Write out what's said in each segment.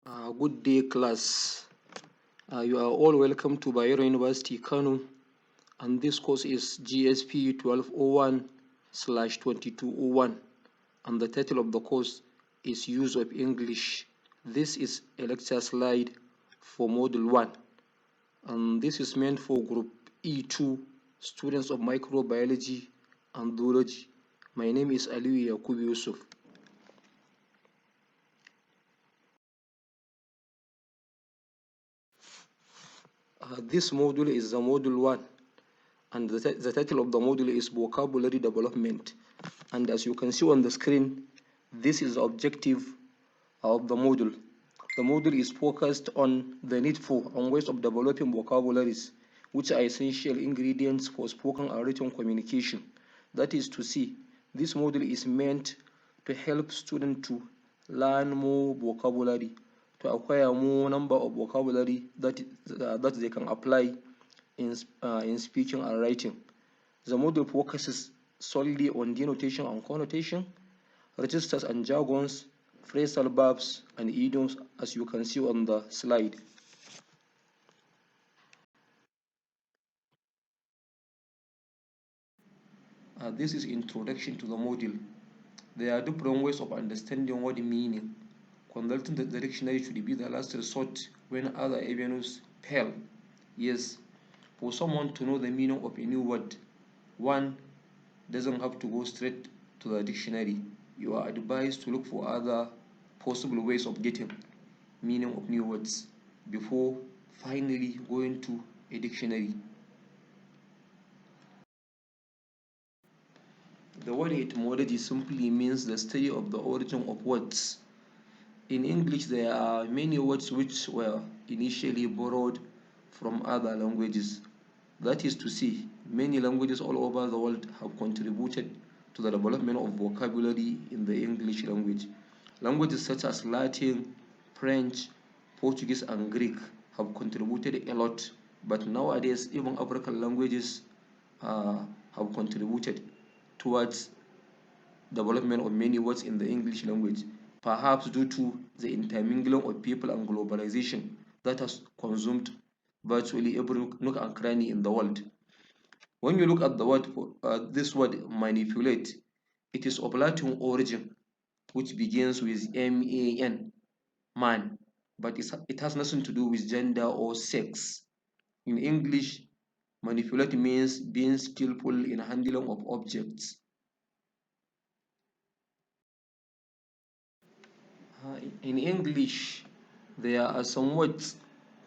Good day, class. You are all welcome to Bayero University, Kano, and this course is GSP 1201/2201, and the title of the course is Use of English. This is a lecture slide for Module 1, and this is meant for Group E2, students of microbiology and zoology. My name is Aliyu Yakubu Yusuf. This module is the Module 1, and the title of the module is Vocabulary Development. And as you can see on the screen, this is the objective of the module. The module is focused on the need for and ways of developing vocabularies, which are essential ingredients for spoken and written communication. That is to say, this module is meant to help students to learn more vocabulary, to acquire more number of vocabulary that they can apply in speaking and writing. The module focuses solely on denotation and connotation, registers and jargons, phrasal verbs, and idioms, as you can see on the slide. This is introduction to the module. There are different ways of understanding word meaning. Consulting the dictionary should be the last resort when other avenues fail. Yes, for someone to know the meaning of a new word, one doesn't have to go straight to the dictionary. You are advised to look for other possible ways of getting meaning of new words before finally going to a dictionary. The word etymology simply means the study of the origin of words. In English, there are many words which were initially borrowed from other languages. That is to say, many languages all over the world have contributed to the development of vocabulary in the English language. Languages such as Latin, French, Portuguese, and Greek have contributed a lot, but nowadays even African languages have contributed towards development of many words in the English language, perhaps due to the intermingling of people and globalization that has consumed virtually every nook and cranny in the world. When you look at the word, this word manipulate, it is of Latin origin, which begins with man, man, but it has nothing to do with gender or sex. In English, manipulate means being skillful in handling of objects. In English, there are some words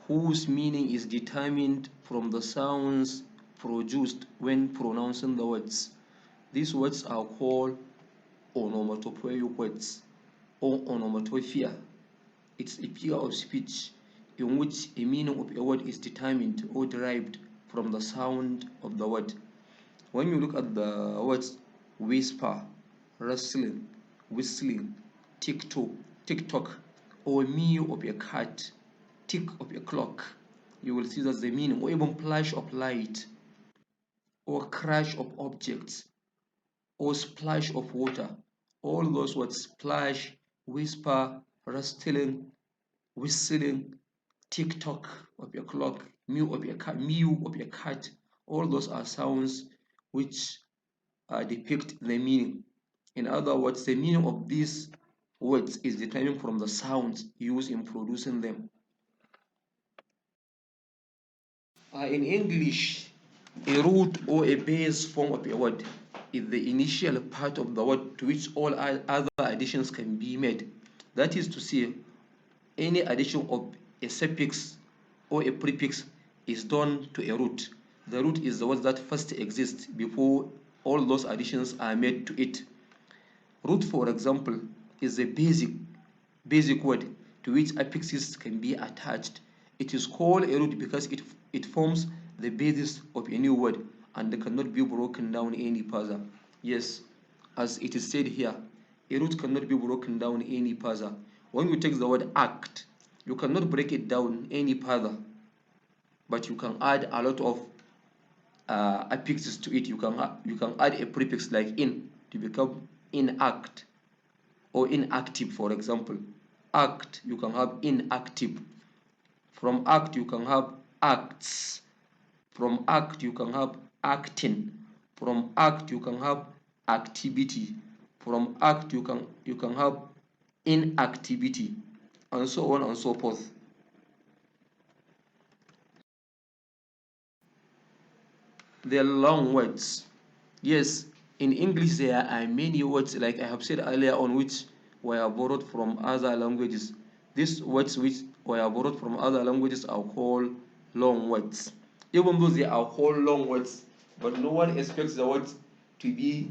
whose meaning is determined from the sounds produced when pronouncing the words. These words are called onomatopoeic words or onomatopoeia. It's a figure of speech in which a meaning of a word is determined or derived from the sound of the word. When you look at the words whisper, rustling, whistling, tick-tock, or mew of a cat, tick of a clock, you will see that's the meaning, or even flash of light, or crash of objects, or splash of water. All those words, splash, whisper, rustling, whistling, tick-tock of a clock, mew of a cat, all those are sounds which depict the meaning. In other words, the meaning of these words is determined from the sounds used in producing them. In English, a root or a base form of a word is the initial part of the word to which all other additions can be made. That is to say, any addition of a suffix or a prefix is done to a root. The root is the word that first exists before all those additions are made to it. Root, for example, is a basic word to which affixes can be attached. It is called a root because it forms the basis of a new word and cannot be broken down any further. Yes, as it is said here, a root cannot be broken down any further. When you take the word act, you cannot break it down any further, but you can add a lot of affixes to it. You can add a prefix like in to become inact or inactive, for example. act, you can have inactive. From act, you can have acts. From act, you can have acting. From act, you can have activity. From act, you can have inactivity, and so on and so forth. They are long words. Yes, in English there are many words, like I have said earlier on, which were borrowed from other languages. These words which were borrowed from other languages are called long words. Even though they are called long words, but no one expects the words to be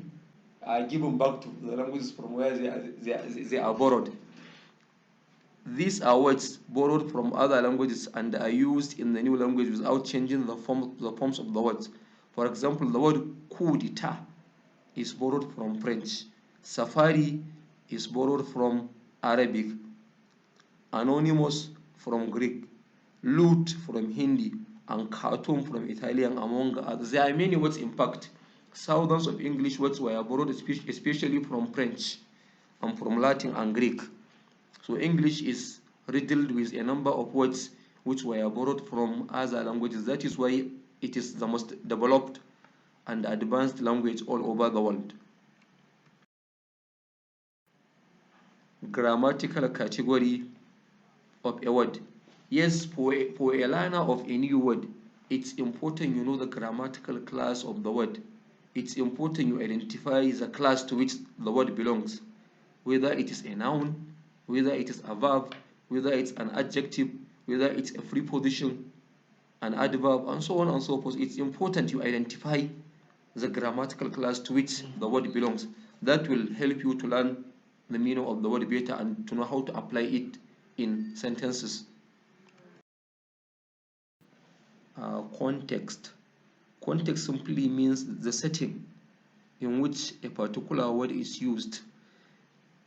given back to the languages from where they are borrowed. These are words borrowed from other languages and are used in the new language without changing the forms of the words. For example, the word coup d'etat is borrowed from French. Safari is borrowed from Arabic. Anonymous from Greek. Loot from Hindi. And cartoon from Italian, among others. There are many words, in fact. Thousands of English words were borrowed especially from French and from Latin and Greek. So English is riddled with a number of words which were borrowed from other languages. That is why it is the most developed and advanced language all over the world. Grammatical category of a word. Yes, for a learner of a new word, it's important you know the grammatical class of the word. It's important you identify the class to which the word belongs, whether it is a noun, whether it is a verb, whether it's an adjective, whether it's a preposition, an adverb, and so on and so forth. It's important you identify the grammatical class to which the word belongs. That will help you to learn the meaning of the word better and to know how to apply it in sentences. Context. Context simply means the setting in which a particular word is used.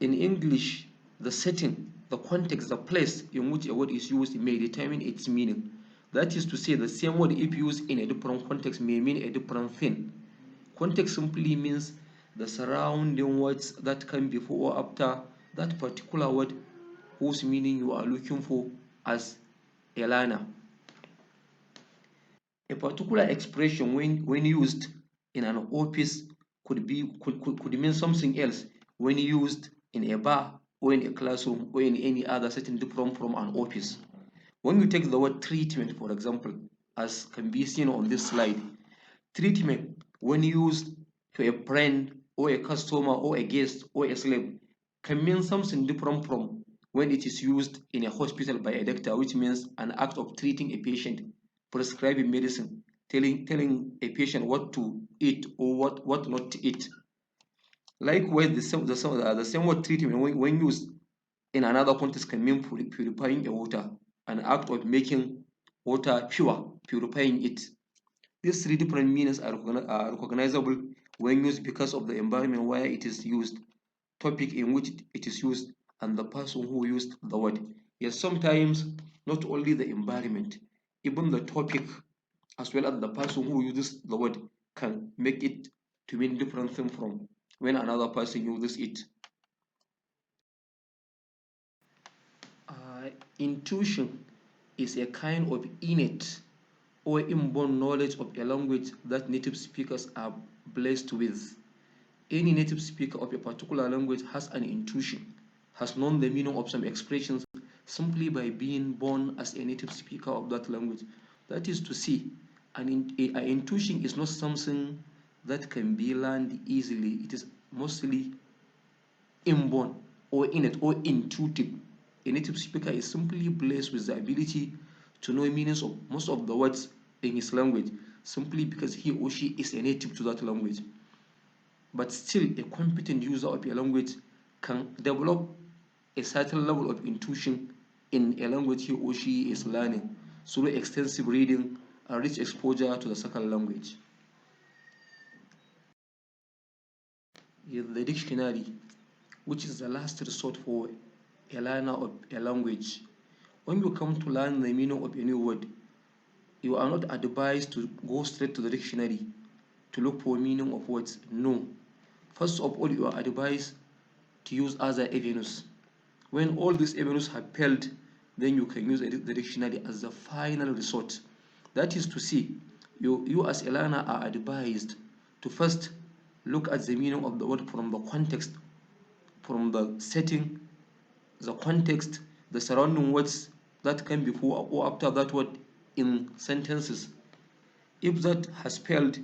In English, the setting, the context, the place in which a word is used may determine its meaning. That is to say, the same word, if used in a different context, may mean a different thing. Context simply means the surrounding words that come before or after that particular word whose meaning you are looking for as a learner. A particular expression when used in an office could mean something else when used in a bar or in a classroom or in any other setting different from an office. When you take the word treatment, for example, as can be seen on this slide, treatment when used to a friend or a customer or a guest or a slave can mean something different from when it is used in a hospital by a doctor, which means an act of treating a patient, prescribing medicine, telling a patient what to eat or what not to eat. Likewise, the same word treatment when used in another context can mean purifying a water, an act of making water pure, purifying it. These three different meanings are recognizable when used because of the environment where it is used, topic in which it is used, and the person who used the word. Yes, sometimes not only the environment, even the topic as well as the person who uses the word can make it to mean different thing from when another person uses it. Intuition is a kind of innate or inborn knowledge of a language that native speakers are blessed with. Any native speaker of a particular language has an intuition, has known the meaning of some expressions simply by being born as a native speaker of that language. That is to say, an intuition is not something that can be learned easily. It is mostly inborn or innate or intuitive. A native speaker is simply blessed with the ability to know meanings of most of the words in his language simply because he or she is a native to that language. But still, a competent user of a language can develop a certain level of intuition in a language he or she is learning through extensive reading and rich exposure to the second language. The dictionary, which is the last resort for a learner of a language. When you come to learn the meaning of a new word, you are not advised to go straight to the dictionary to look for meaning of words. No. First of all, you are advised to use other avenues. When all these avenues have failed, then you can use the dictionary as the final resort. That is to say, you as a learner are advised to first look at the meaning of the word from the context, from the setting, the context, the surrounding words that come before or after that word in sentences. If that has failed,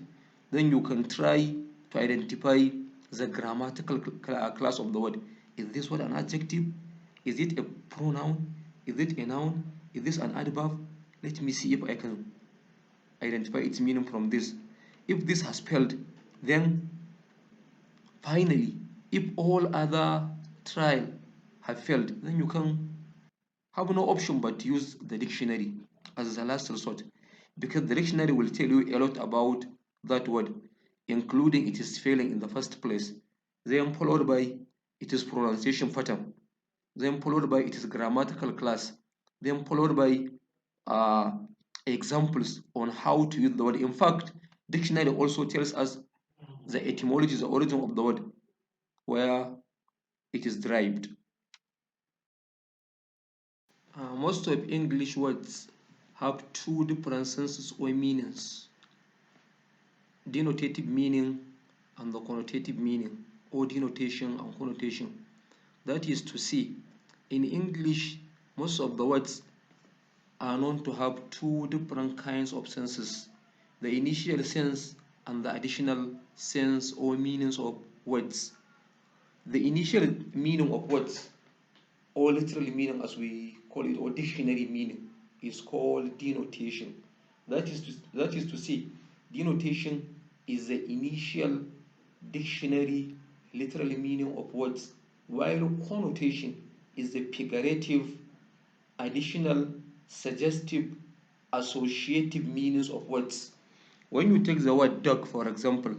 then you can try to identify the grammatical class of the word. Is this word an adjective? Is it a pronoun? Is it a noun? Is this an adverb? Let me see if I can identify its meaning from this. If this has failed, then finally, if all other trial have failed, then you can have no option but to use the dictionary as the last resort, because the dictionary will tell you a lot about that word, including its spelling in the first place, then followed by its pronunciation pattern, then followed by its grammatical class, then followed by uh, examples on how to use the word. In fact, dictionary also tells us the etymology, the origin of the word, where it is derived. Most of English words have two different senses or meanings: denotative meaning and the connotative meaning, or denotation and connotation. That is to say, in English, most of the words are known to have two different kinds of senses: the initial sense and the additional sense or meanings of words. The initial meaning of words, or literal meaning as we call it, or dictionary meaning, is called denotation. That is to say, denotation is the initial dictionary literal meaning of words, while connotation is the figurative, additional, suggestive, associative meanings of words. When you take the word dog, for example,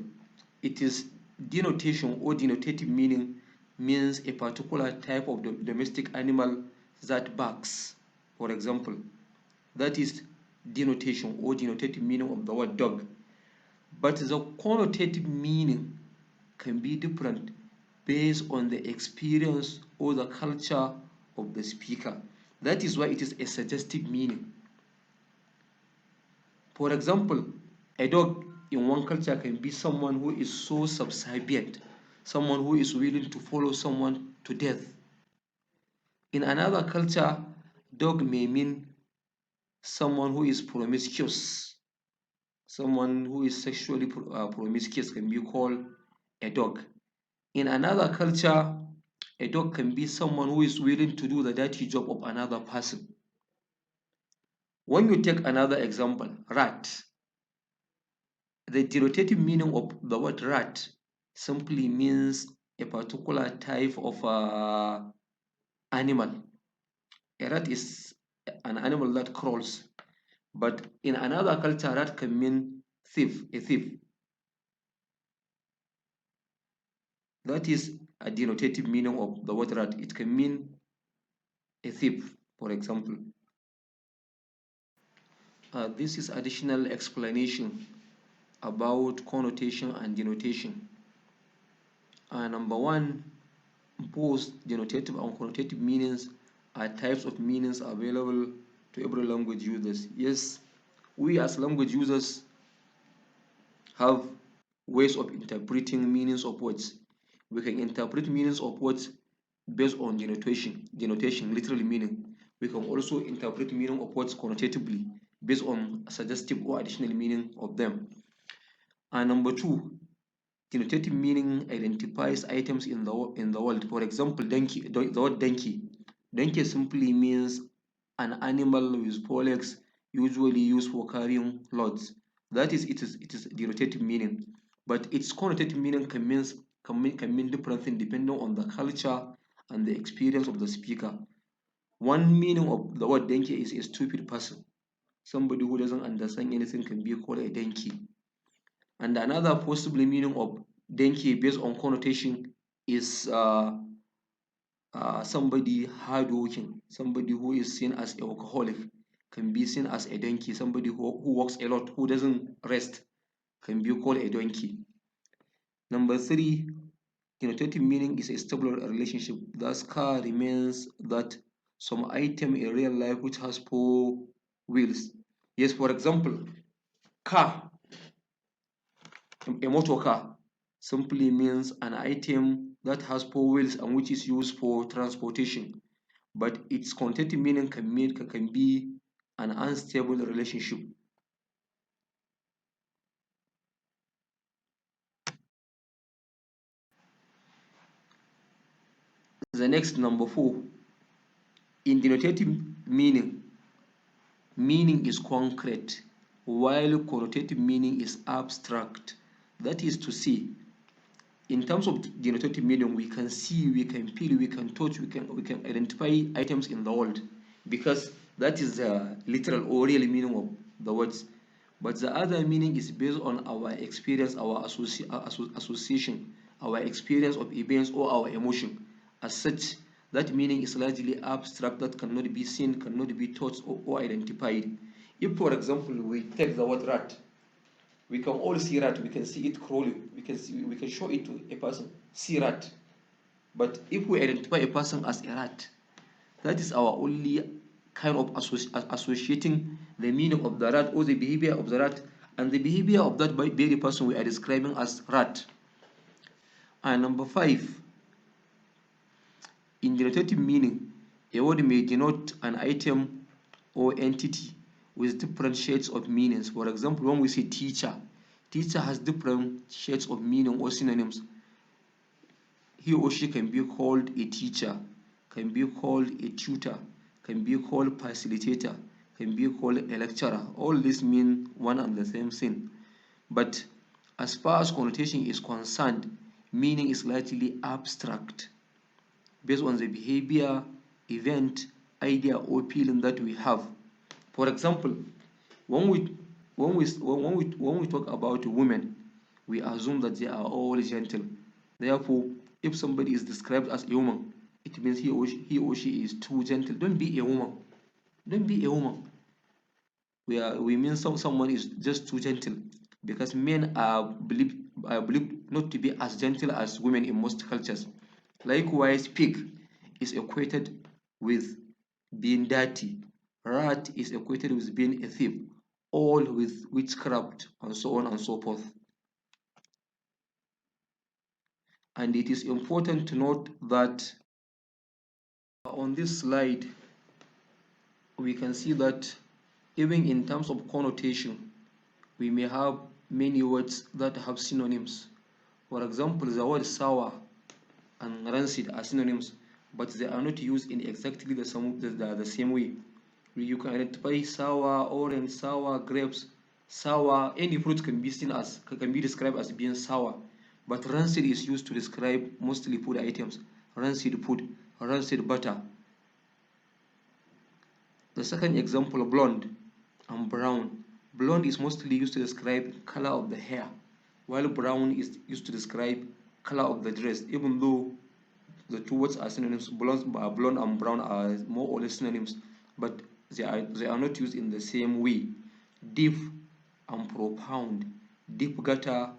it is denotation or denotative meaning means a particular type of domestic animal that barks, for example. That is denotation or denotative meaning of the word dog. But the connotative meaning can be different based on the experience or the culture of the speaker. That is why it is a suggestive meaning. For example, a dog in one culture can be someone who is so subservient, someone who is willing to follow someone to death. In another culture, dog may mean someone who is promiscuous. Someone who is sexually promiscuous can be called a dog. In another culture, a dog can be someone who is willing to do the dirty job of another person. When you take another example, rat, the denotative meaning of the word rat simply means a particular type of animal. A rat is an animal that crawls, but in another culture, rat can mean thief, a thief. That is a denotative meaning of the word rat. It can mean a thief, for example. This is additional explanation about connotation and denotation. Number one, both denotative and connotative meanings are types of meanings available to every language users. Yes, we as language users have ways of interpreting meanings of words. We can interpret meanings of words based on denotation, literally meaning. We can also interpret meaning of words connotatively based on suggestive or additional meaning of them. And number two, denotative meaning identifies items in the world. For example, donkey, the word donkey. Donkey simply means an animal with four legs, usually used for carrying loads. That is, it is denotative meaning. But its connotative meaning can mean different things depending on the culture and the experience of the speaker. One meaning of the word donkey is a stupid person. Somebody who doesn't understand anything can be called a donkey. And another possible meaning of donkey based on connotation is somebody hardworking, somebody who is seen as a workaholic can be seen as a donkey. Somebody who works a lot, who doesn't rest, can be called a donkey. Number three, denotative meaning is a stable relationship. Thus, car remains that some item in real life which has four wheels. Yes, for example, car, a motor car, simply means an item that has four wheels and which is used for transportation. But its quantitative meaning can be an unstable relationship. The next, number 4, in denotative meaning, meaning is concrete, while connotative meaning is abstract. That is to say, in terms of denotative meaning, we can see, we can feel, we can touch, we can identify items in the world, because that is the literal or real meaning of the words. But the other meaning is based on our experience, our association, our experience of events or our emotion. As such, that meaning is largely abstract, that cannot be seen, cannot be touched or identified. If, for example, we take the word rat, we can all see rat, we can see it crawling, we can show it to a person, see rat. But if we identify a person as a rat, that is our only kind of associating the meaning of the rat or the behavior of the rat and the behavior of that very person we are describing as rat. And number 5, in denotative meaning, a word may denote an item or entity with different shades of meanings. For example, when we say teacher, teacher has different shades of meaning or synonyms. He or she can be called a teacher, can be called a tutor, can be called facilitator, can be called a lecturer. All this mean one and the same thing. But as far as connotation is concerned, meaning is largely abstract, based on the behavior, event, idea, or feeling that we have. For example, when we talk about women, we assume that they are all gentle. Therefore, if somebody is described as a woman, it means he or she is too gentle. Don't be a woman. Don't be a woman. We mean someone is just too gentle, because men are believed not to be as gentle as women in most cultures. Likewise, pig is equated with being dirty. Rat is equated with being a thief, all with witchcraft, and so on and so forth. And it is important to note that on this slide, we can see that even in terms of connotation, we may have many words that have synonyms. For example, the word sour and rancid are synonyms, but they are not used in exactly the same way. You can identify sour, orange, sour, grapes, sour. Any fruit can be described as being sour, but rancid is used to describe mostly food items. Rancid food, rancid butter. The second example, blonde and brown. Blonde is mostly used to describe color of the hair, while brown is used to describe color of the dress. Even though the two words are synonyms, blonde and brown are more or less synonyms, but they are not used in the same way. Deep and profound. Deep gutter,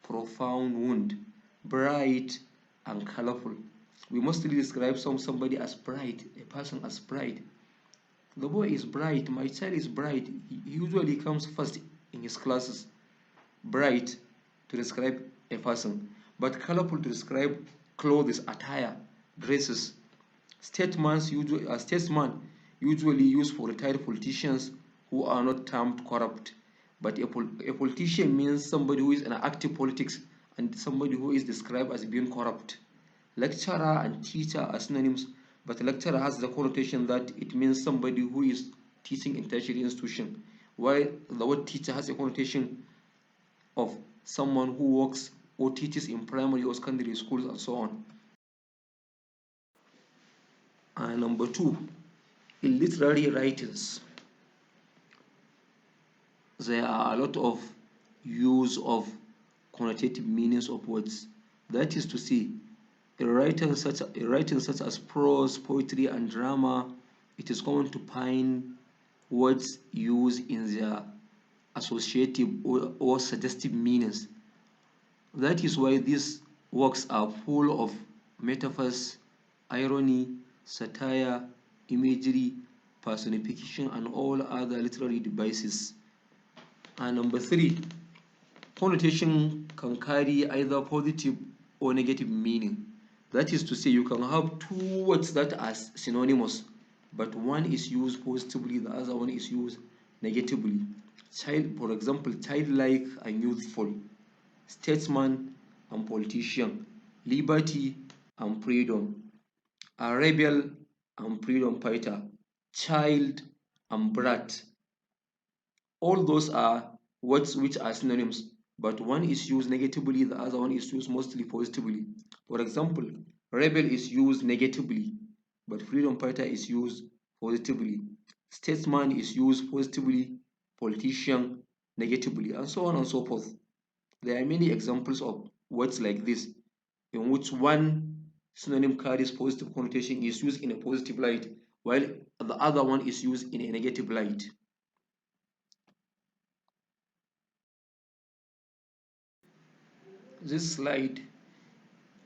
profound wound. Bright and colorful. We mostly describe somebody as bright, a person as bright. The boy is bright, my child is bright. He usually comes first in his classes. Bright to describe a person, but colorful to describe clothes, attire, dresses. Statesman usually used for retired politicians who are not termed corrupt. But a politician means somebody who is in active politics and somebody who is described as being corrupt. Lecturer and teacher are synonyms, but lecturer has the connotation that it means somebody who is teaching in tertiary institution, while the word teacher has a connotation of someone who works or teaches in primary or secondary schools and so on. And number 2, in literary writings, there are a lot of use of connotative meanings of words. That is to say, in writing such as prose, poetry, and drama, it is common to find words used in their associative or suggestive meanings. That is why these works are full of metaphors, irony, satire, imagery, personification, and all other literary devices. And number 3, connotation can carry either positive or negative meaning. That is to say, you can have two words that are synonymous, but one is used positively, the other one is used negatively. Child, for example, childlike and youthful, statesman and politician, liberty and freedom, a rebel and freedom fighter, child and brat. All those are words which are synonyms, but one is used negatively, the other one is used mostly positively. For example, rebel is used negatively, but freedom fighter is used positively. Statesman is used positively, politician negatively, and so on and so forth. There are many examples of words like this, in which one synonym carries positive connotation, is used in a positive light, while the other one is used in a negative light. This slide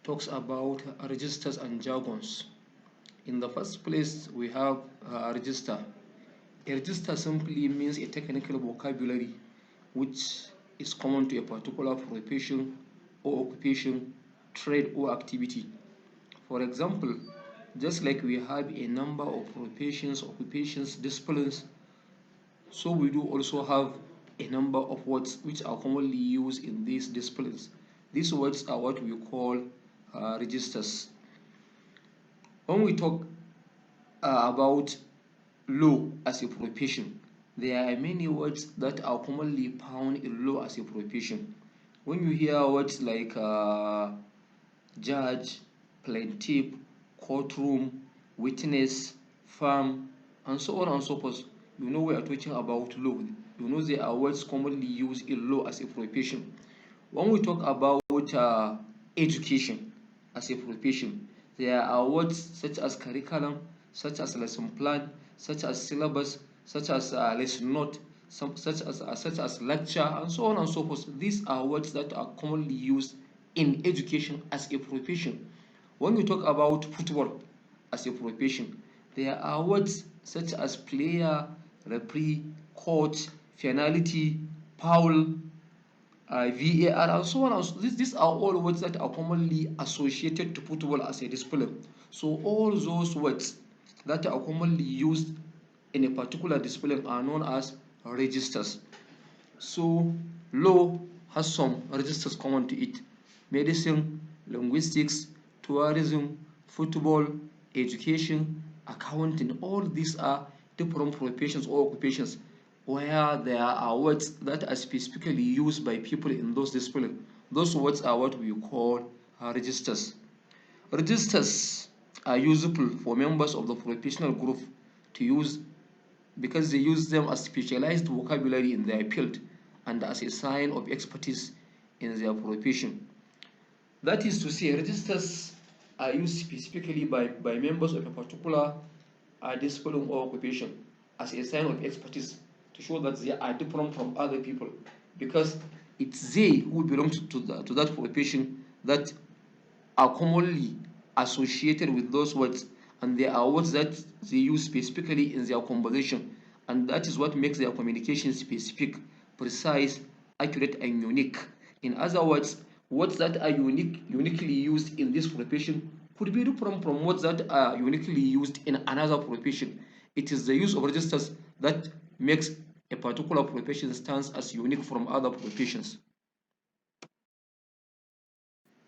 talks about registers and jargons. In the first place, we have a register. A register simply means a technical vocabulary which is common to a particular profession or occupation, trade or activity. For example, just like we have a number of professions, occupations, disciplines, so we do also have a number of words which are commonly used in these disciplines. These words are what we call registers. When we talk about law as a profession, there are many words that are commonly found in law as a profession. When you hear words like judge, plaintiff, courtroom, witness, firm, and so on and so forth, you know we are talking about law. You know they are words commonly used in law as a profession. When we talk about education as a profession, there are words such as curriculum, such as lesson plan, such as syllabus, such as lesson note, such as lecture, and so on and so forth. These are words that are commonly used in education as a profession. When we talk about football as a profession, there are words such as player, referee, coach, penalty, foul, VAR, and so on. And so these are all words that are commonly associated to football as a discipline. So all those words that are commonly used in a particular discipline are known as registers. So law has some registers common to it: medicine, linguistics, tourism, football, education, accounting. All these are different professions or occupations where there are words that are specifically used by people in those disciplines. Those words are what we call registers. Registers are useful for members of the professional group to use because they use them as specialized vocabulary in their field and as a sign of expertise in their profession. That is to say, registers are used specifically by members of a particular discipline or occupation as a sign of expertise to show that they are different from other people, because it's they who belong to that profession that are commonly associated with those words, and they are words that they use specifically in their conversation, and that is what makes their communication specific, precise, accurate, and unique. In other words, words that are uniquely used in this profession could be different from words that are uniquely used in another profession. It is the use of registers that makes a particular profession stands as unique from other professions.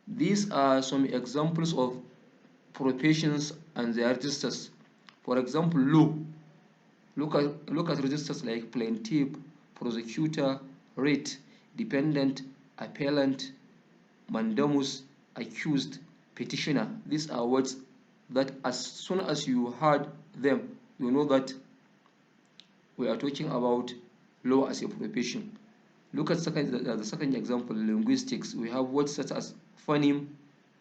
These are some examples of professions and their registers. For example, law. Look at registers like plaintiff, prosecutor, writ, dependent, appellant, mandamus, accused, petitioner. These are words that as soon as you heard them, you know that we are talking about law as a profession. Look at the second example, linguistics. We have words such as phoneme,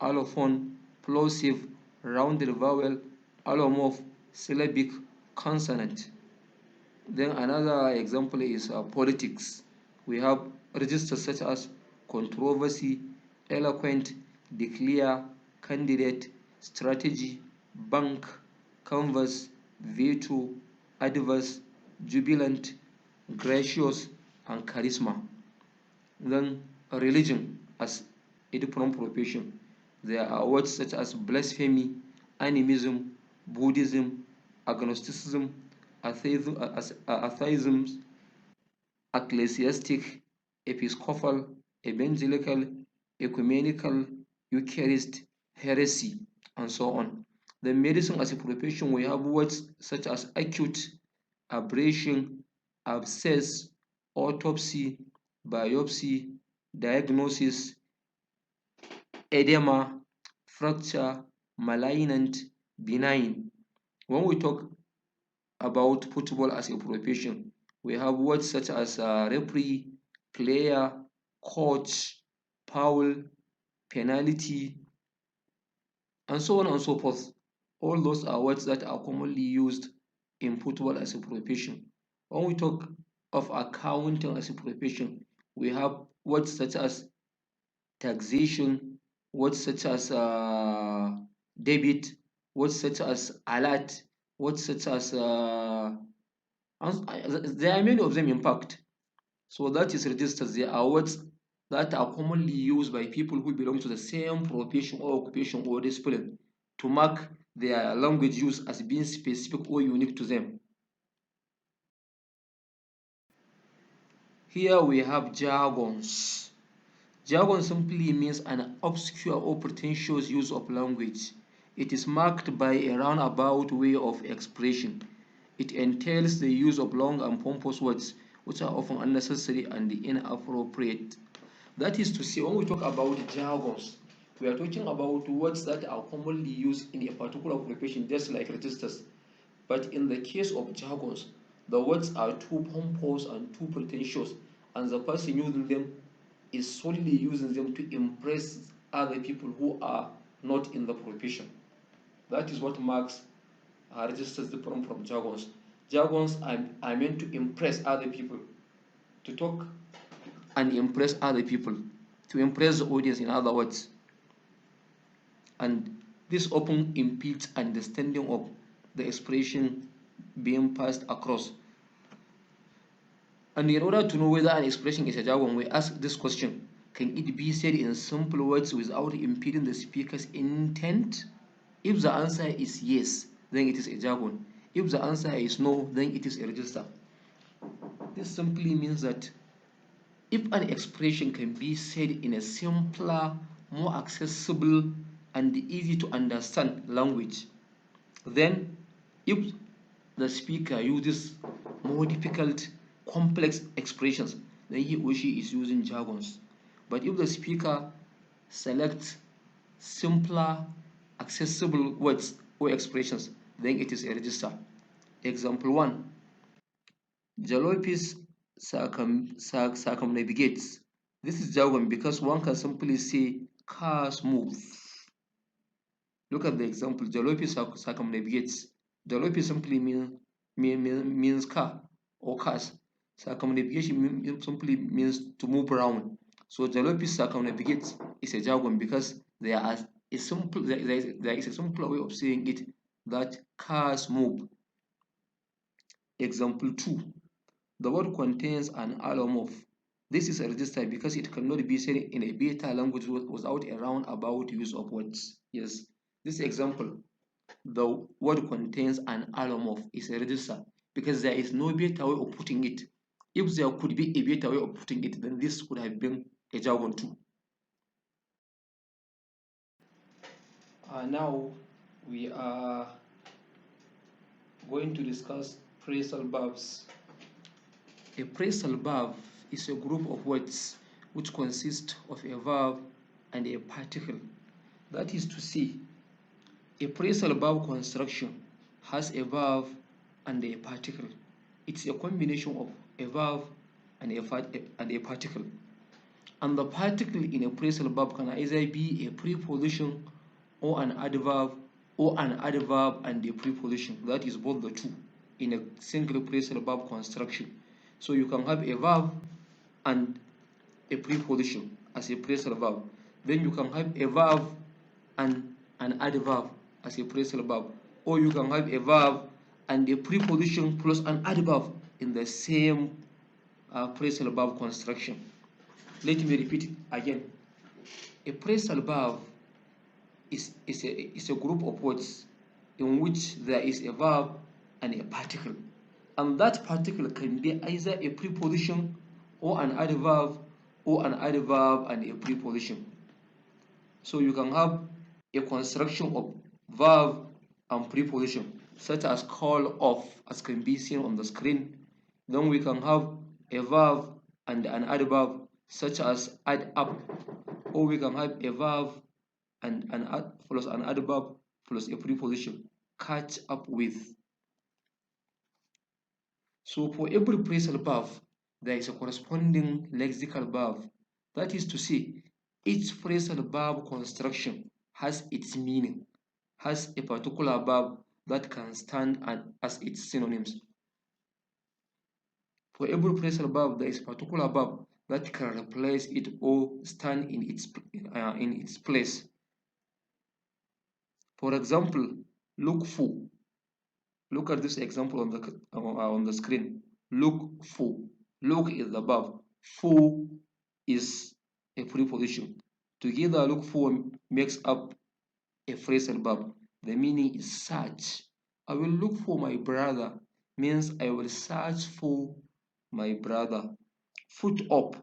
allophone, plosive, rounded vowel, allomorph, syllabic, consonant. Then another example is politics. We have registers such as controversy, eloquent, declare, candidate, strategy, bank, canvas, veto, adverse, jubilant, gracious, and charisma. Then religion as a different profession. There are words such as blasphemy, animism, Buddhism, agnosticism, atheism, ecclesiastic, episcopal, evangelical, ecumenical, Eucharist, heresy, and so on. The medicine as a profession, we have words such as acute, abrasion, abscess, autopsy, biopsy, diagnosis, edema, fracture, malignant, benign. When we talk about football as a profession, we have words such as referee, player, coach, foul, penalty, and so on and so forth. All those are words that are commonly used in football as a profession. When we talk of accounting as a profession, we have words such as taxation, words such as debit, words such as alert, words such as there are many of them in fact. So that is registers. There are words that are commonly used by people who belong to the same profession or occupation or discipline to mark their language use as being specific or unique to them. Here we have jargons. Jargon simply means an obscure or pretentious use of language. It is marked by a roundabout way of expression. It entails the use of long and pompous words, which are often unnecessary and inappropriate. That is to say, when we talk about jargons, we are talking about words that are commonly used in a particular occupation, just like registers. But in the case of jargons, the words are too pompous and too pretentious, and the person using them is solely using them to impress other people who are not in the profession. That is what marks registers different from jargons. Jargons are meant to impress other people, to talk and impress other people, to impress the audience, in other words. And this often impedes understanding of the expression being passed across. And in order to know whether an expression is a jargon, we ask this question: can it be said in simple words without impeding the speaker's intent? If the answer is yes, then it is a jargon. If the answer is no, then it is a register. This simply means that if an expression can be said in a simpler, more accessible, and easy to understand language, then if the speaker uses more difficult, complex expressions, then he or she is using jargons. But if the speaker selects simpler, accessible words or expressions, then it is a register. Example 1. Jalopis circumnavigates. This is jargon because one can simply say cars move. Look at the example. Jalopis circumnavigates. Jalopis simply means car or cars. Circumnavigation simply means to move around. So Jalopis circumnavigates is a jargon because there is a simple way of saying it, that cars move. Example 2. The word contains an allomorph. This is a register because it cannot be said in a beta language without a roundabout use of words. Yes, this example, the word contains an allomorph, is a register because there is no better way of putting it. If there could be a better way of putting it, then this would have been a jargon too. Now we are going to discuss phrasal verbs. A phrasal verb is a group of words which consist of a verb and a particle. That is to say, a phrasal verb construction has a verb and a particle. It's a combination of a verb and a particle. And the particle in a phrasal verb can either be a preposition or an adverb, or an adverb and a preposition. That is both the two in a single phrasal verb construction. So you can have a verb and a preposition as a phrasal verb. Then you can have a verb and an adverb as a phrasal verb, or you can have a verb and a preposition plus an adverb in the same phrasal verb construction. Let me repeat it again. A phrasal verb is a group of words in which there is a verb and a particle, and that particle can be either a preposition or an adverb, or an adverb and a preposition. So you can have a construction of verb and preposition, such as call off, as can be seen on the screen. Then we can have a verb and an adverb, such as add up, or we can have a verb and an plus an adverb plus a preposition, catch up with. So for every phrasal verb, there is a corresponding lexical verb. That is to say, each phrasal verb construction has its meaning, has a particular verb that can stand as its synonyms. For every phrasal verb, there is a particular verb that can replace it or stand in its place. For example, look for. Look at this example on the screen. Look for. Look is the verb. For is a preposition. Together, look for makes up a phrasal verb. The meaning is search. I will look for my brother means I will search for my brother. Put up.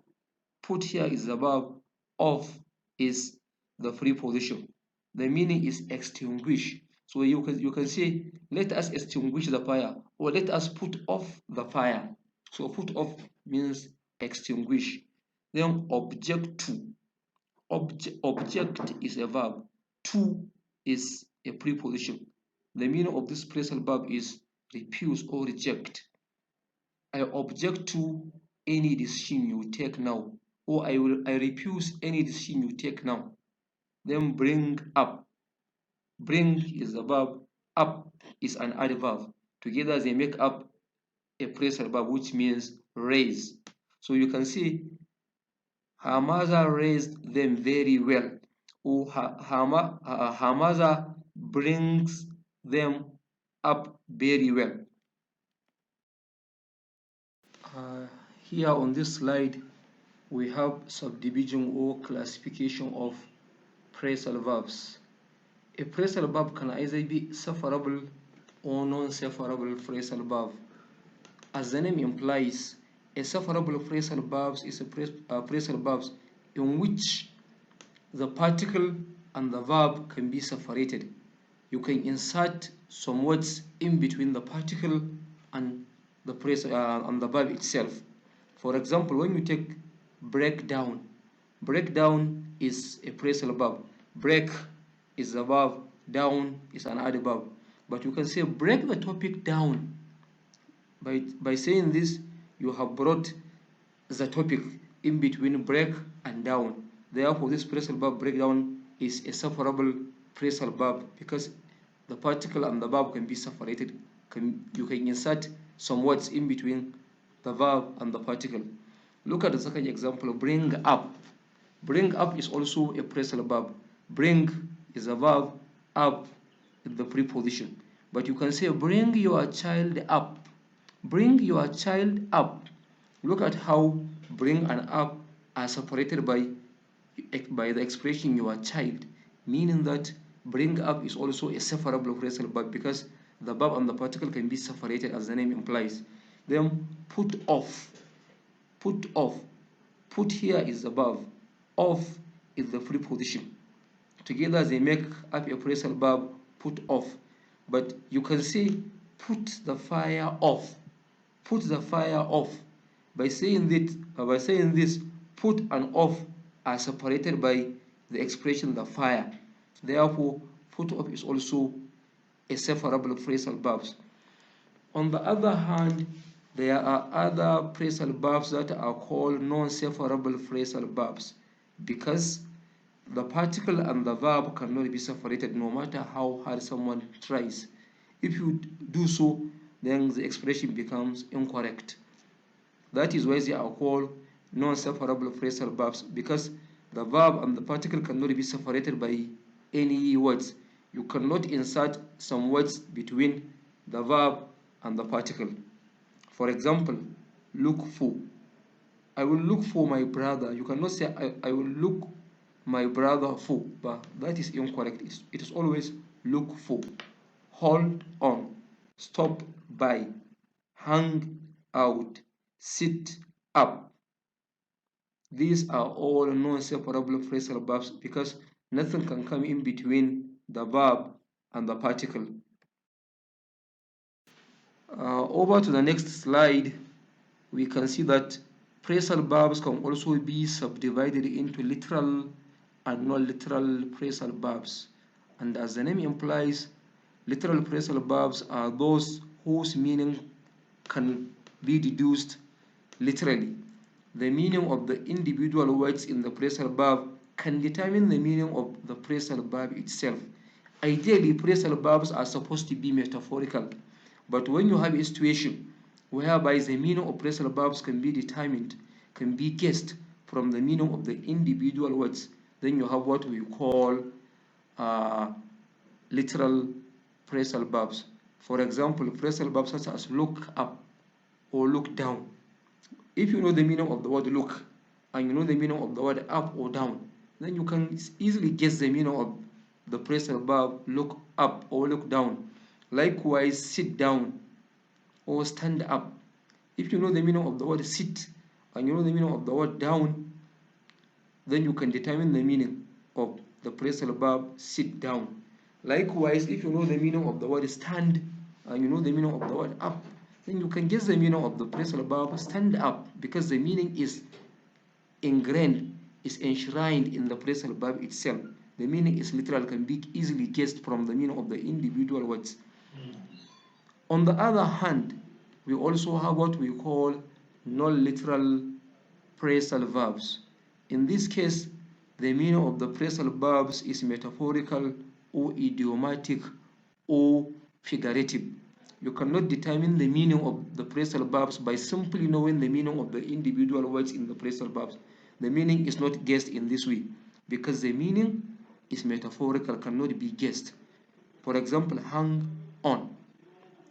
Put here is the verb. Off is the preposition. The meaning is extinguish. So you can say, let us extinguish the fire, or let us put off the fire. So put off means extinguish. Then object to. Object is a verb. To is a preposition. The meaning of this phrasal verb is refuse or reject. I object to any decision you take now, or I refuse any decision you take now. Then bring up. Bring is a verb, up is an adverb. Together they make up a phrasal verb which means raise. So you can see her mother raised them very well, or her mother brings them up very well. Uh, Here on this slide, we have subdivision or classification of phrasal verbs. A phrasal verb can either be separable or non-separable phrasal verb. As the name implies, a separable phrasal verb is a phrasal verb in which the particle and the verb can be separated. You can insert some words in between the particle and the verb itself. For example, when you take break down, break down is a phrasal verb. Break is a verb, down is an adverb. But you can say break the topic down. By saying this, you have brought the topic in between break and down. Therefore, this phrasal verb breakdown is a separable phrasal verb because the particle and the verb can be separated. You can insert some words in between the verb and the particle. Look at the second example, bring up. Bring up is also a phrasal verb. Bring is a verb, up is the preposition. But you can say bring your child up. Bring your child up. Look at how bring and up are separated by the expression your child, meaning that bring up is also a separable phrasal verb because the verb and the particle can be separated as the name implies. Then put off. Put off. Put here is the verb. Off is the preposition. Together they make up a phrasal verb, put off. But you can say put the fire off. Put the fire off. By saying this, put and off are separated by the expression the fire. Therefore, put off is also a separable phrasal verbs. On the other hand, there are other phrasal verbs that are called non-separable phrasal verbs because the particle and the verb cannot be separated no matter how hard someone tries. If you do so, then the expression becomes incorrect. That is why they are called non-separable phrasal verbs because The verb and the particle cannot be separated by any words. You cannot insert some words between the verb and the particle. For example, look for. I will look for my brother. You cannot say I will look my brother for, but that is incorrect. It is always look for. Hold on, stop by, hang out, sit up. These are all non-separable phrasal verbs because nothing can come in between the verb and the particle. Over to the next slide, we can see that phrasal verbs can also be subdivided into literal and non-literal phrasal verbs. And as the name implies, literal phrasal verbs are those whose meaning can be deduced literally. The meaning of the individual words in the phrasal verb can determine the meaning of the phrasal verb itself. Ideally, phrasal verbs are supposed to be metaphorical, but when you have a situation whereby the meaning of phrasal verbs can be determined, can be guessed from the meaning of the individual words, then you have what we call literal phrasal verbs. For example, phrasal verbs such as look up or look down. If you know the meaning of the word look and you know the meaning of the word up or down, then you can easily guess the meaning of the phrasal verb look up or look down. Likewise, sit down or stand up. If you know the meaning of the word sit and you know the meaning of the word down, then you can determine the meaning of the phrasal verb sit down. Likewise, if you know the meaning of the word stand and you know the meaning of the word up, then you can guess the meaning of the phrasal verb stand up because the meaning is ingrained, is enshrined in the phrasal verb itself. The meaning is literal, can be easily guessed from the meaning of the individual words. On the other hand, we also have what we call non-literal phrasal verbs. In this case, the meaning of the phrasal verbs is metaphorical or idiomatic or figurative. You cannot determine the meaning of the phrasal verbs by simply knowing the meaning of the individual words in the phrasal verbs. The meaning is not guessed in this way because the meaning is metaphorical, cannot be guessed. For example, hang on.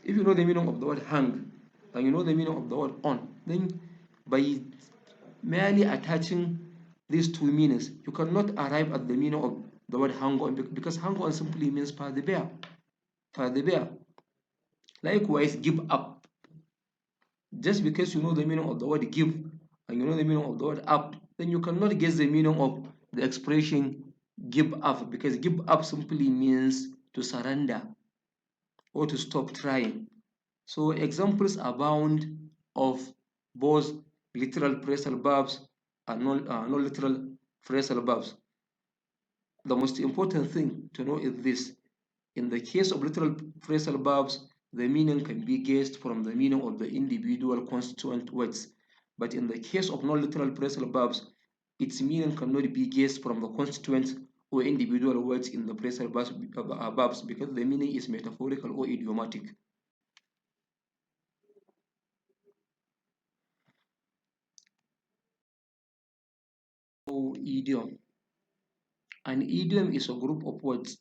If you know the meaning of the word hang and you know the meaning of the word on, then by merely attaching these two meanings, you cannot arrive at the meaning of the word hang on because hang on simply means father bear. Father bear. Likewise, give up. Just because you know the meaning of the word give and you know the meaning of the word up, then you cannot guess the meaning of the expression give up because give up simply means to surrender or to stop trying. So examples abound of both literal phrasal verbs and non-literal phrasal verbs. The most important thing to know is this. In the case of literal phrasal verbs, the meaning can be guessed from the meaning of the individual constituent words. But in the case of non-literal phrasal verbs, its meaning cannot be guessed from the constituents or individual words in the phrasal verbs because the meaning is metaphorical or idiomatic. So, idiom. An idiom is a group of words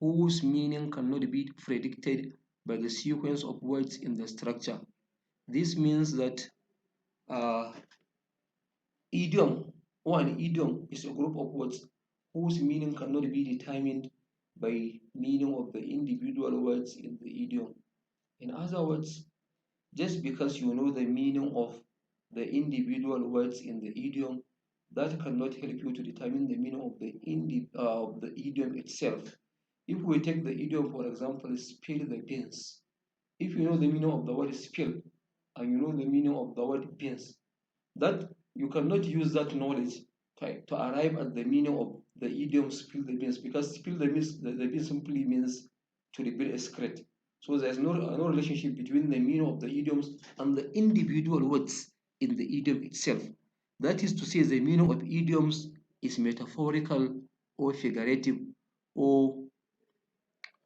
whose meaning cannot be predicted by the sequence of words in the structure. This means that uh, an idiom is a group of words whose meaning cannot be determined by meaning of the individual words in the idiom. In other words, just because you know the meaning of the individual words in the idiom, that cannot help you to determine the meaning of the idiom itself. If we take the idiom, for example, spill the beans. If you know the meaning of the word spill and you know the meaning of the word beans, that you cannot use that knowledge to arrive at the meaning of the idiom spill the beans because spill the beans simply means to reveal a secret. So there's no relationship between the meaning of the idioms and the individual words in the idiom itself. That is to say, the meaning of idioms is metaphorical or figurative or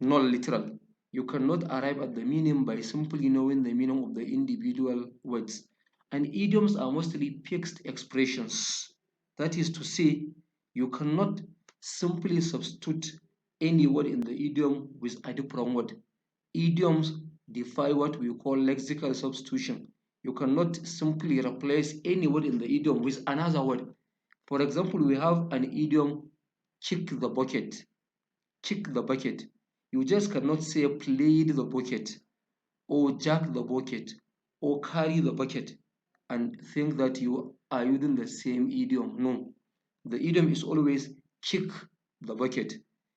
non-literal. You cannot arrive at the meaning by simply knowing the meaning of the individual words. And idioms are mostly fixed expressions. That is to say, You cannot simply substitute any word in the idiom with a different word. Idioms defy what we call lexical substitution. You cannot simply replace any word in the idiom with another word. For example, we have an idiom, kick the bucket. Kick the bucket. You just cannot say played the bucket, or jack the bucket, or carry the bucket, and think that you are using the same idiom. No. The idiom is always kick the bucket.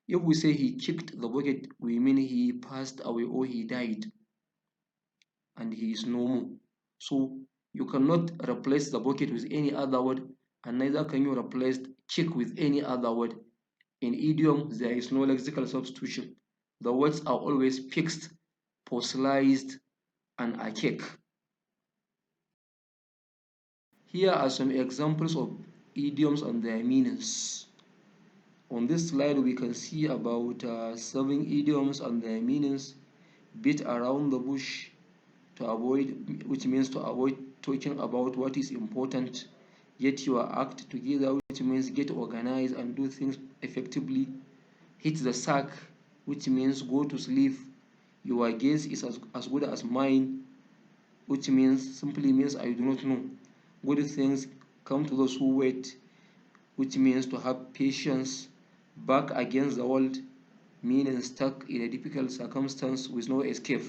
If we say he kicked the bucket, we mean he passed away or he died and he is no more. So you cannot replace the bucket with any other word, and neither can you replace kick with any other word. In idiom, there is no lexical substitution. The words are always fixed, fossilized, and archaic. Here are some examples of idioms and their meanings. On this slide, we can see about 7 idioms and their meanings. Beat around the bush, to avoid, which means to avoid talking about what is important. Get your act together, which means get organized and do things effectively. Hit the sack, which means go to sleep. Your guess is as good as mine, which means simply means I do not know. Good things come to those who wait, which means to have patience. Back against the world, meaning stuck in a difficult circumstance with no escape.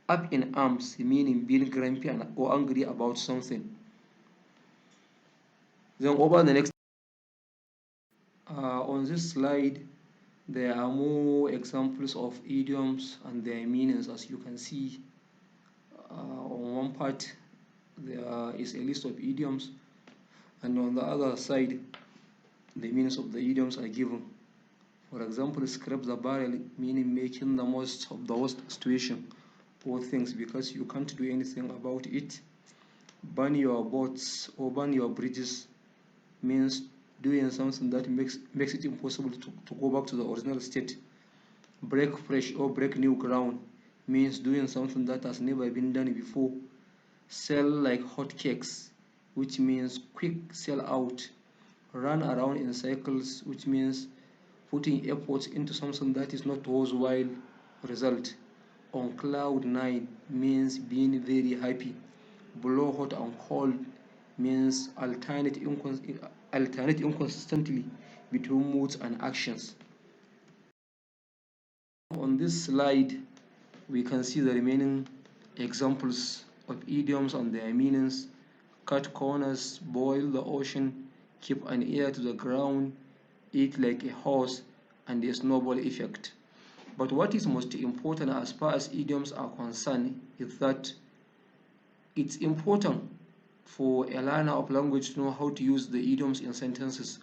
Up in arms, meaning being grumpy or angry about something. Then over the next, on this slide, there are more examples of idioms and their meanings. As you can see, on one part, there is a list of idioms, and on the other side, the meanings of the idioms are given. For example, scrape the barrel, meaning making the most of the worst situation or things because you can't do anything about it. Burn your boats or burn your bridges means doing something that makes it impossible to go back to the original state. Break fresh or break new ground means doing something that has never been done before. Sell like hotcakes, which means quick sell out. Run around in circles, which means putting effort into something that is not worthwhile result. On cloud 9 means being very happy. Blow hot and cold means alternate inconsistently between moods and actions. On this slide, we can see the remaining examples of idioms and their meanings. Cut corners, boil the ocean, keep an ear to the ground, eat like a horse, and the snowball effect. But what is most important as far as idioms are concerned is that it's important for a learner of language to know how to use the idioms in sentences,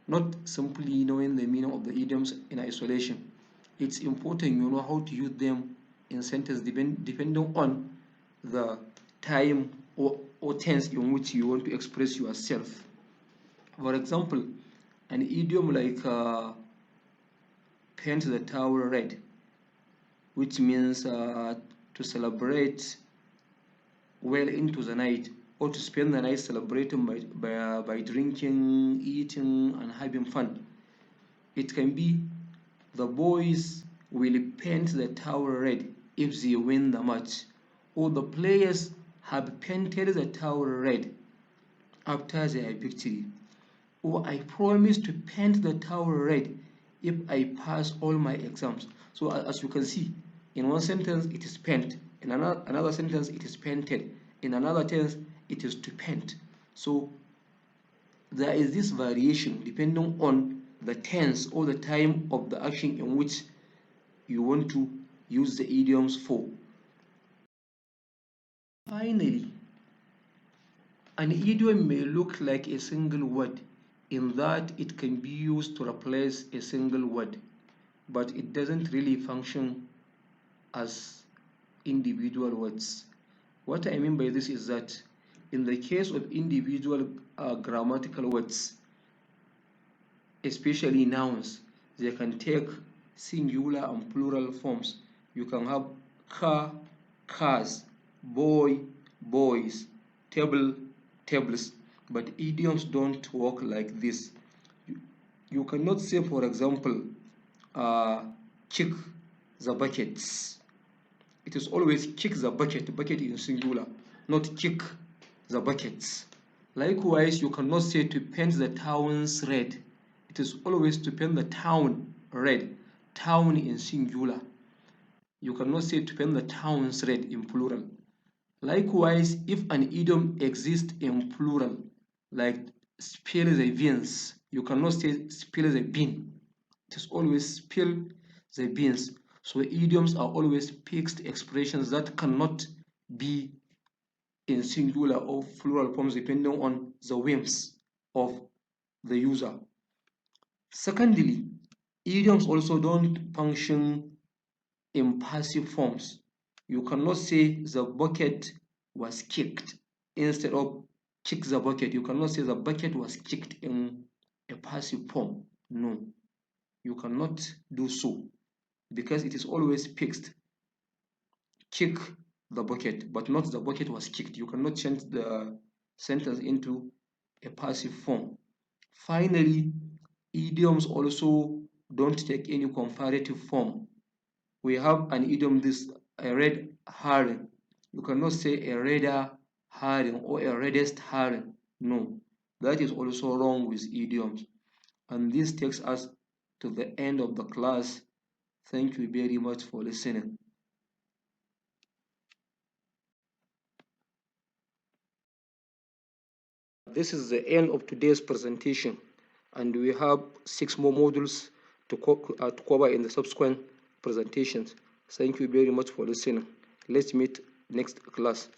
not simply knowing the meaning of the idioms in isolation. It's important you know how to use them in sentences depending on the time or tense in which you want to express yourself. For example, an idiom like paint the tower red, which means to celebrate well into the night, or to spend the night celebrating by drinking, eating, and having fun. It can be the boys will paint the tower red if they win the match, or the players have painted the tower red after their victory, or I promise to paint the tower red if I pass all my exams. So as you can see, in one sentence it is paint, in another sentence it is painted, in another tense it is to paint. So there is this variation depending on the tense or the time of the action in which you want to use the idioms for. Finally, an idiom may look like a single word in that it can be used to replace a single word, but it doesn't really function as individual words. What I mean by this is that in the case of individual grammatical words, especially nouns, they can take singular and plural forms. You can have car, cars, boy, boys, table, tables, but idioms don't work like this. You cannot say, for example, kick the buckets. It is always kick the bucket, bucket in singular, not kick the buckets. Likewise, you cannot say to paint the towns red. It is always to paint the town red, town in singular. You cannot say to paint the towns red in plural. Likewise, if an idiom exists in plural, like spill the beans, you cannot say spill the bean. It is always spill the beans. So idioms are always fixed expressions that cannot be in singular or plural forms depending on the whims of the user. Secondly, idioms also don't function in passive forms. You cannot say the bucket was kicked instead of kick the bucket. You cannot say the bucket was kicked in a passive form. No, you cannot do so because it is always fixed. Kick the bucket, but not the bucket was kicked. You cannot change the sentence into a passive form. Finally, idioms also don't take any comparative form. We have an idiom, this a red herring. You cannot say a redder herring or a reddest herring. No, that is also wrong with idioms. And this takes us to the end of the class. Thank you very much for listening. This is the end of today's presentation, and we have 6 more modules to cover in the subsequent presentations. Thank you very much for listening. Let's meet next class.